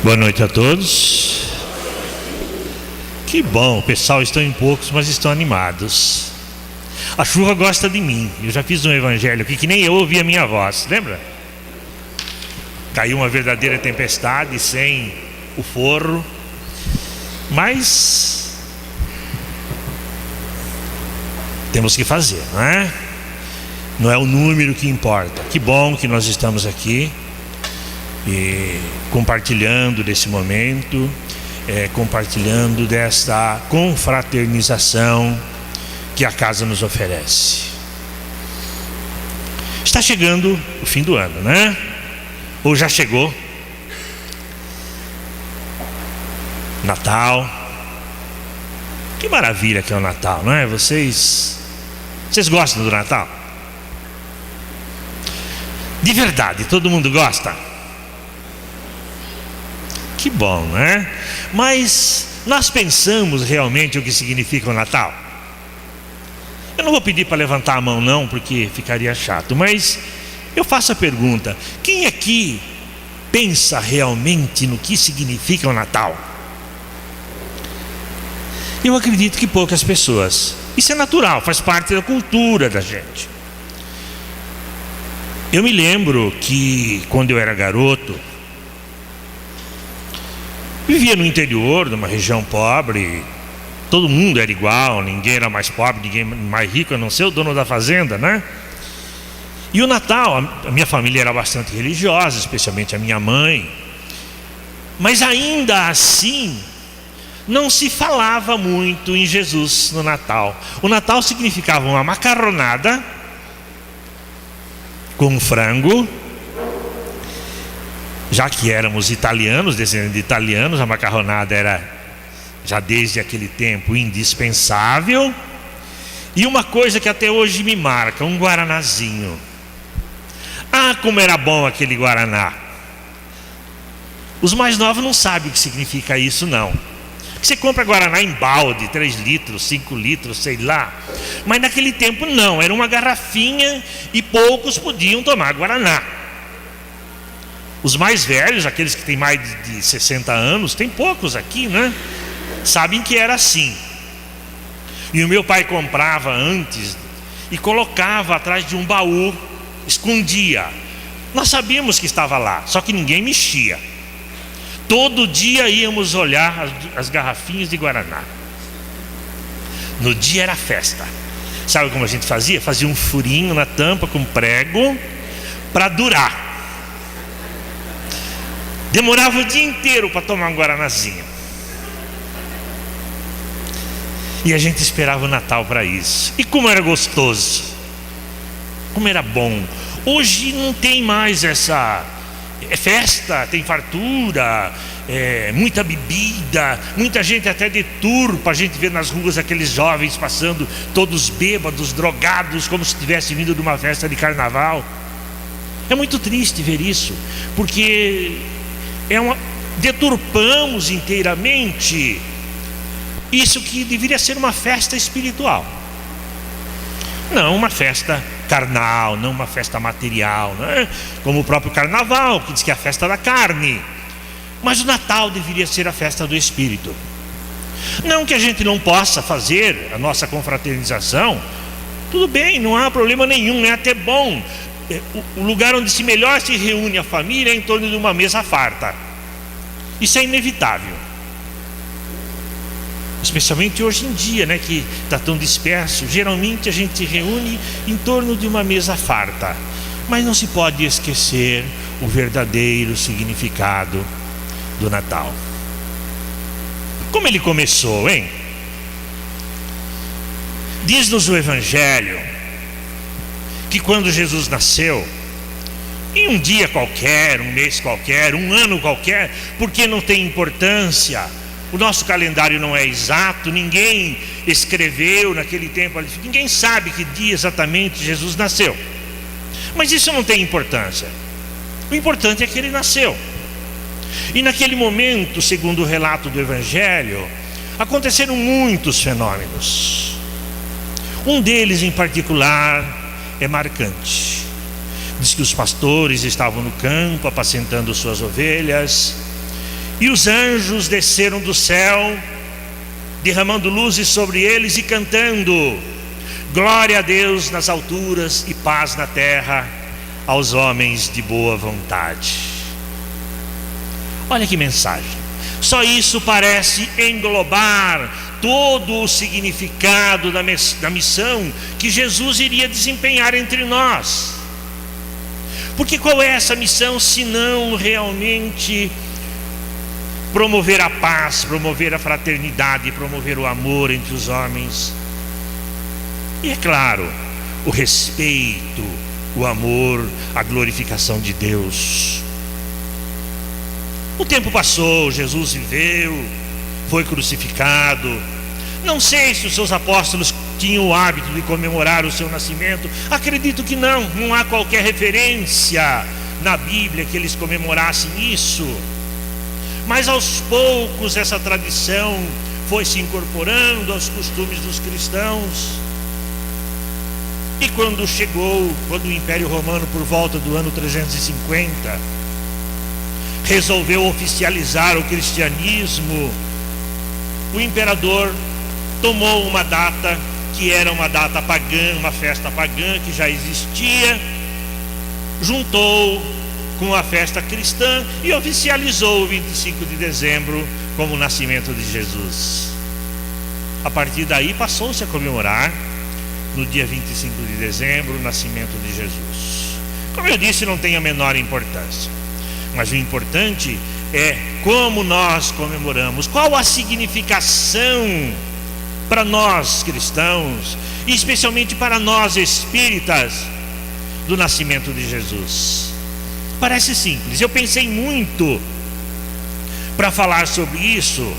Boa noite a todos. Que bom, o pessoal estão em poucos, mas estão animados. A chuva gosta de mim. Eu já fiz um evangelho aqui que nem eu ouvi a minha voz, lembra? Caiu uma verdadeira tempestade sem o forro. Mas temos que fazer, não é? Não é o número que importa. Que bom que nós estamos aqui e compartilhando desse momento, compartilhando desta confraternização que a casa nos oferece. Está chegando o fim do ano, né? Ou já chegou? Natal. Que maravilha que é o Natal, não é? Vocês gostam do Natal? De verdade, todo mundo gosta? Que bom, né? Mas nós pensamos realmente o que significa o Natal? Eu não vou pedir para levantar a mão não, porque ficaria chato, mas eu faço a pergunta: quem aqui pensa realmente no que significa o Natal? Eu acredito que poucas pessoas. Isso é natural, faz parte da cultura da gente. Eu me lembro que quando eu era garoto, vivia no interior, numa região pobre. Todo mundo era igual, ninguém era mais pobre, ninguém mais rico, a não ser o dono da fazenda, né? E o Natal, a minha família era bastante religiosa, especialmente a minha mãe. Mas ainda assim, não se falava muito em Jesus no Natal. O Natal significava uma macarronada com frango. Já que éramos italianos, descendentes de italianos, a macarronada era já desde aquele tempo indispensável. E uma coisa que até hoje me marca, um guaranazinho. Ah, como era bom aquele guaraná. Os mais novos não sabem o que significa isso não. Você compra guaraná em balde, 3 litros, 5 litros, sei lá. Mas naquele tempo não, era uma garrafinha e poucos podiam tomar guaraná. Os mais velhos, aqueles que têm mais de 60 anos, tem poucos aqui, né? Sabem que era assim. E o meu pai comprava antes e colocava atrás de um baú, escondia. Nós sabíamos que estava lá, só que ninguém mexia. Todo dia íamos olhar as garrafinhas de guaraná. No dia era festa. Sabe como a gente fazia? Fazia um furinho na tampa com prego para durar. Demorava o dia inteiro para tomar um guaranazinho. E a gente esperava o Natal para isso. E como era gostoso, como era bom. Hoje não tem mais essa festa, tem fartura, muita bebida, muita gente até de tour, para a gente ver nas ruas aqueles jovens passando todos bêbados, drogados, como se tivessem vindo de uma festa de carnaval. É muito triste ver isso, porque deturpamos inteiramente isso que deveria ser uma festa espiritual, não uma festa carnal, não uma festa material, né? Como o próprio carnaval, que diz que é a festa da carne. Mas o Natal deveria ser a festa do Espírito. Não que a gente não possa fazer a nossa confraternização, tudo bem, não há problema nenhum, é até bom. O lugar onde melhor se reúne a família é em torno de uma mesa farta. Isso é inevitável. Especialmente hoje em dia, né, que está tão disperso. Geralmente a gente se reúne em torno de uma mesa farta. Mas não se pode esquecer o verdadeiro significado do Natal. Como ele começou, hein? Diz-nos o Evangelho que quando Jesus nasceu, em um dia qualquer, um mês qualquer, um ano qualquer, porque não tem importância, o nosso calendário não é exato, ninguém escreveu naquele tempo, ninguém sabe que dia exatamente Jesus nasceu. Mas isso não tem importância. O importante é que ele nasceu. E naquele momento, segundo o relato do Evangelho, aconteceram muitos fenômenos. Um deles em particular é marcante. Diz que os pastores estavam no campo apacentando suas ovelhas E os anjos desceram do céu, derramando luzes sobre eles e cantando: glória a Deus nas alturas e paz na terra aos homens de boa vontade. Olha que mensagem. Só isso parece englobar todo o significado da missão que Jesus iria desempenhar entre nós. Porque qual é essa missão, se não realmente promover a paz, promover a fraternidade, promover o amor entre os homens? E é claro, o respeito, o amor, a glorificação de Deus. O tempo passou, Jesus viveu, foi crucificado. Não sei se os seus apóstolos tinham o hábito de comemorar o seu nascimento. Acredito que não há qualquer referência na Bíblia que eles comemorassem isso. Mas aos poucos essa tradição foi se incorporando aos costumes dos cristãos. E quando o Império Romano, por volta do ano 350, resolveu oficializar o cristianismo, o imperador tomou uma data que era uma data pagã, uma festa pagã que já existia, juntou com a festa cristã e oficializou o 25 de dezembro como o nascimento de Jesus. A partir daí passou-se a comemorar no dia 25 de dezembro o nascimento de Jesus. Como eu disse, não tem a menor importância, mas o importante é como nós comemoramos, qual a significação para nós cristãos, e especialmente para nós espíritas, do nascimento de Jesus. Parece simples, eu pensei muito para falar sobre isso.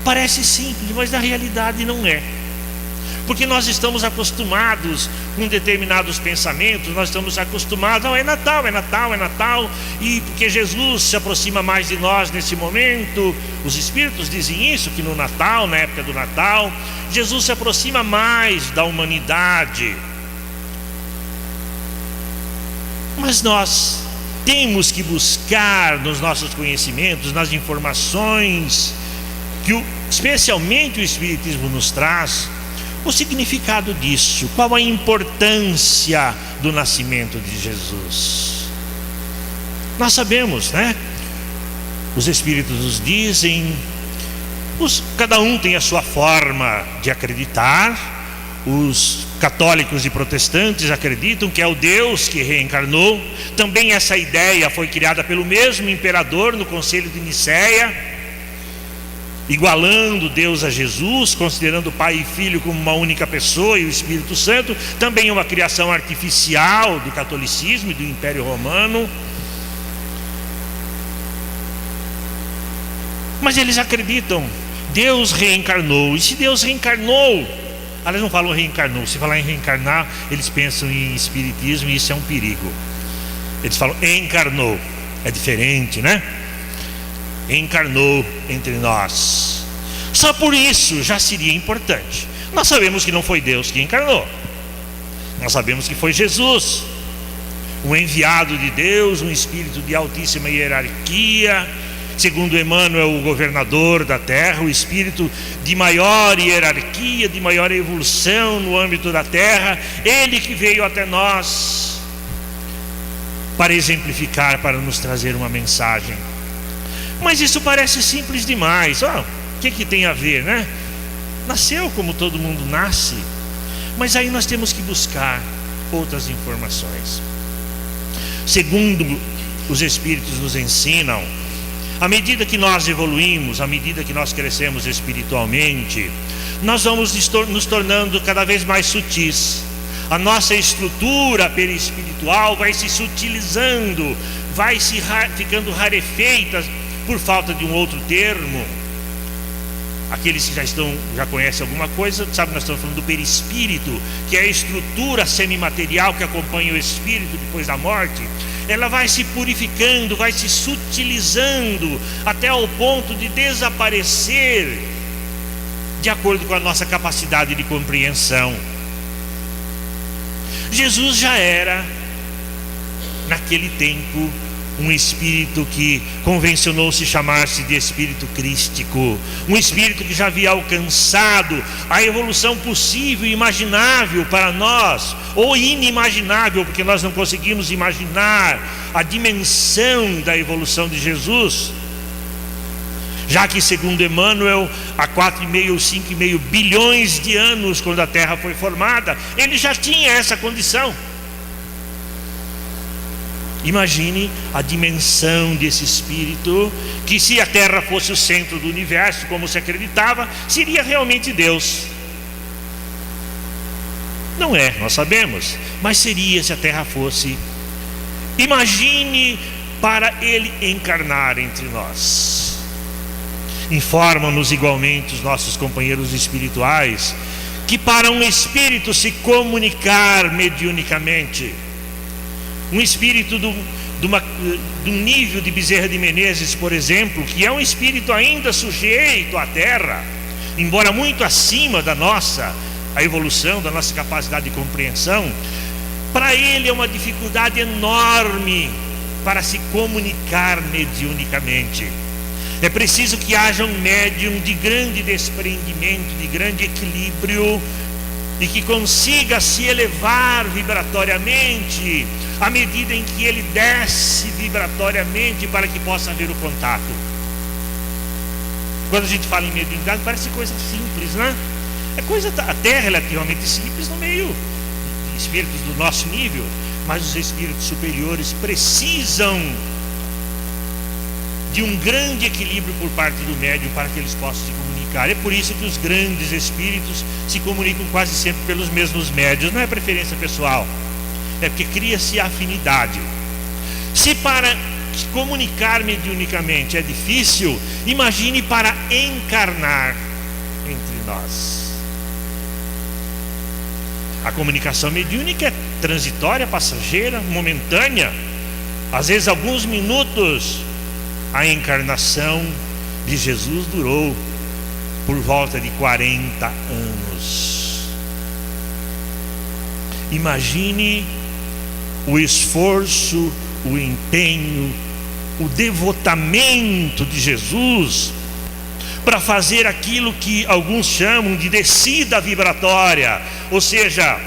Parece simples, mas na realidade não é. Porque nós estamos acostumados com determinados pensamentos, nós estamos acostumados, é Natal, e porque Jesus se aproxima mais de nós nesse momento, os espíritos dizem isso, que no Natal, na época do Natal, Jesus se aproxima mais da humanidade. Mas nós temos que buscar nos nossos conhecimentos, nas informações que especialmente o Espiritismo nos traz, o significado disso, qual a importância do nascimento de Jesus. Nós sabemos, né? Os Espíritos nos dizem, cada um tem a sua forma de acreditar. Os católicos e protestantes acreditam que é o Deus que reencarnou. Também essa ideia foi criada pelo mesmo imperador no Concílio de Nicéia, igualando Deus a Jesus, considerando Pai e Filho como uma única pessoa, e o Espírito Santo. Também é uma criação artificial do catolicismo e do Império Romano. Mas eles acreditam, Deus reencarnou. E se Deus reencarnou, eles não falam reencarnou. Se falar em reencarnar, eles pensam em espiritismo, e isso é um perigo. Eles falam encarnou, é diferente, né? Encarnou entre nós. Só por isso já seria importante. Nós sabemos que não foi Deus que encarnou, nós sabemos que foi Jesus, um enviado de Deus, um espírito de altíssima hierarquia, segundo Emmanuel, o governador da terra, o espírito de maior hierarquia, de maior evolução no âmbito da terra, ele que veio até nós para exemplificar, para nos trazer uma mensagem. Mas isso parece simples demais. O que tem a ver, né? Nasceu como todo mundo nasce, mas aí nós temos que buscar outras informações. Segundo os Espíritos nos ensinam, à medida que nós evoluímos, à medida que nós crescemos espiritualmente, nós vamos nos tornando cada vez mais sutis. A nossa estrutura perispiritual vai se sutilizando, vai se ficando rarefeita, por falta de um outro termo. Aqueles que já conhecem alguma coisa, sabem, nós estamos falando do perispírito, que é a estrutura semimaterial que acompanha o espírito depois da morte. Ela vai se purificando, vai se sutilizando, até ao ponto de desaparecer, de acordo com a nossa capacidade de compreensão. Jesus já era, naquele tempo, um espírito que convencionou-se chamar-se de espírito crístico, um espírito que já havia alcançado a evolução possível e imaginável para nós, ou inimaginável, porque nós não conseguimos imaginar a dimensão da evolução de Jesus, já que, segundo Emmanuel, há 4,5 ou 5,5 bilhões de anos, quando a Terra foi formada, ele já tinha essa condição. Imagine a dimensão desse espírito, que se a Terra fosse o centro do universo, como se acreditava, seria realmente Deus. Não é, nós sabemos, mas seria se a Terra fosse. Imagine para ele encarnar entre nós. Informam-nos igualmente os nossos companheiros espirituais que para um espírito se comunicar mediunicamente, um espírito do nível de Bezerra de Menezes, por exemplo, que é um espírito ainda sujeito à Terra, embora muito acima da nossa, a evolução, da nossa capacidade de compreensão, para ele é uma dificuldade enorme para se comunicar mediunicamente. É preciso que haja um médium de grande desprendimento, de grande equilíbrio, e que consiga se elevar vibratoriamente à medida em que ele desce vibratoriamente, para que possa haver o contato. Quando a gente fala em mediunidade, parece coisa simples, né? É coisa até relativamente simples no meio de espíritos do nosso nível, mas os espíritos superiores precisam de um grande equilíbrio por parte do médium para que eles possam se comunicar. É por isso que os grandes espíritos se comunicam quase sempre pelos mesmos médios. Não é preferência pessoal, é porque cria-se afinidade. Se para comunicar mediunicamente é difícil, imagine para encarnar entre nós. A comunicação mediúnica é transitória, passageira, momentânea, às vezes alguns minutos. A encarnação de Jesus durou por volta de 40 anos. Imagine o esforço, o empenho, o devotamento de Jesus para fazer aquilo que alguns chamam de descida vibratória, ou seja,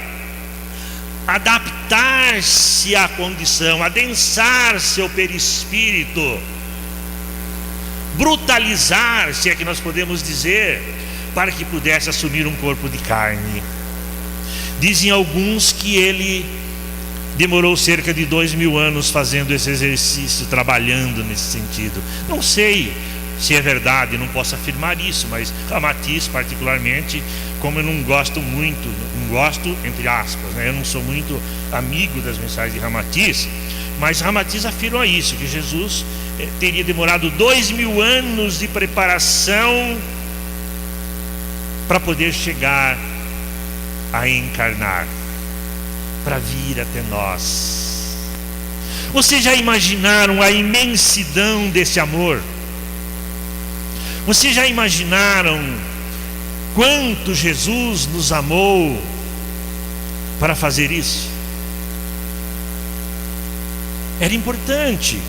adaptar-se à condição, adensar seu perispírito, brutalizar, se é que nós podemos dizer, para que pudesse assumir um corpo de carne. Dizem alguns que ele demorou cerca de 2.000 anos fazendo esse exercício, trabalhando nesse sentido. Não sei se é verdade, não posso afirmar isso, mas Ramatiz particularmente, como eu não gosto muito, não gosto entre aspas, né? Eu não sou muito amigo das mensagens de Ramatiz, mas Ramatiz afirma isso, que Jesus teria demorado 2.000 anos de preparação para poder chegar a encarnar, para vir até nós. Vocês já imaginaram a imensidão desse amor? Vocês já imaginaram quanto Jesus nos amou para fazer isso? Era importante.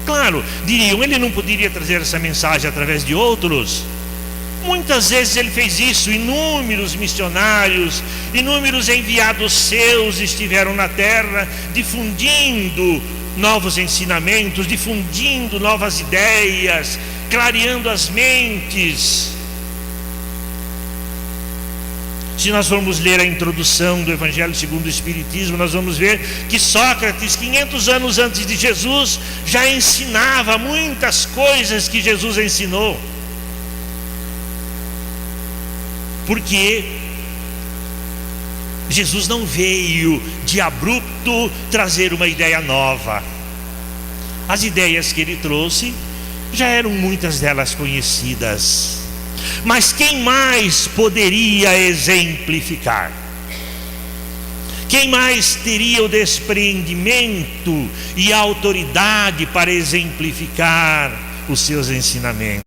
Claro, diriam, ele não poderia trazer essa mensagem através de outros? Muitas vezes ele fez isso. Inúmeros missionários, inúmeros enviados seus estiveram na terra difundindo novos ensinamentos, difundindo novas ideias, clareando as mentes. Se nós formos ler a introdução do Evangelho segundo o Espiritismo, nós vamos ver que Sócrates, 500 anos antes de Jesus, já ensinava muitas coisas que Jesus ensinou. Porque Jesus não veio de abrupto trazer uma ideia nova. As ideias que ele trouxe já eram muitas delas conhecidas. Mas quem mais poderia exemplificar? Quem mais teria o despreendimento e a autoridade para exemplificar os seus ensinamentos?